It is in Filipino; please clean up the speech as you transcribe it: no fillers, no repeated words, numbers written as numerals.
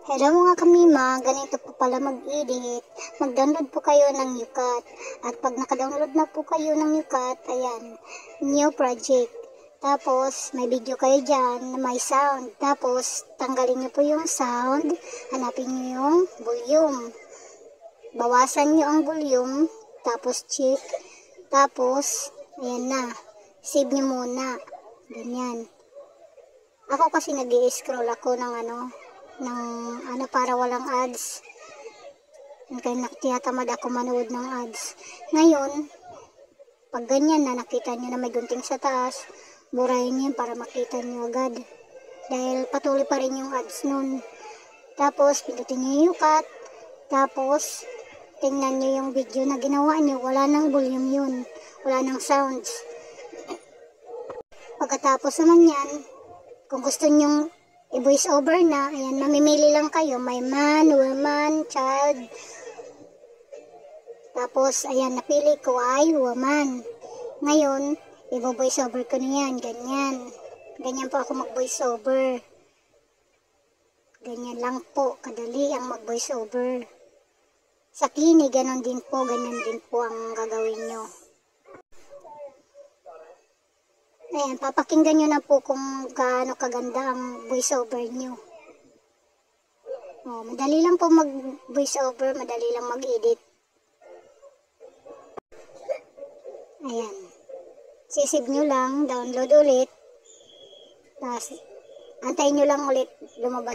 Hello mga kamima, ganito po pala mag-edit. Mag-download po kayo ng UCAT. At pag naka-download na po kayo ng UCAT, ayan, new project. Tapos, may video kayo dyan na may sound. Tapos, tanggalin nyo po yung sound. Hanapin nyo yung volume. Bawasan nyo ang volume. Tapos, check. Tapos, ayan na. Save nyo muna. Ganyan. Ako kasi nag-i-scroll ako ng para walang ads. Kaya naktiyatamad ako manood ng ads. Ngayon, pag ganyan na nakita nyo na may gunting sa taas, burahin nyo yun para makita nyo agad. Dahil patuloy pa rin yung ads nun. Tapos, pindutin nyo yung cut. Tapos, tingnan nyo yung video na ginawa nyo. Wala nang volume yun. Wala nang sounds. Pagkatapos naman yan, kung gusto nyong i-voice over na, ayan, mamimili lang kayo. May man, woman, child. Tapos, ayan, napili ko ay woman. Ngayon, i-voice over ko na yan. Ganyan. Ganyan po ako mag-voice over. Ganyan lang po. Kadali ang mag-voice over. Sa Kini, ganon din po. Ganyan din po ang gagawin nyo. Ayan, papakinggan nyo na po kung gaano kaganda ang voice over nyo. Madali lang po mag-voice over, madali lang mag-edit. Ayan. Sisave nyo lang, download ulit. Tapos, antayin nyo lang ulit lumabas.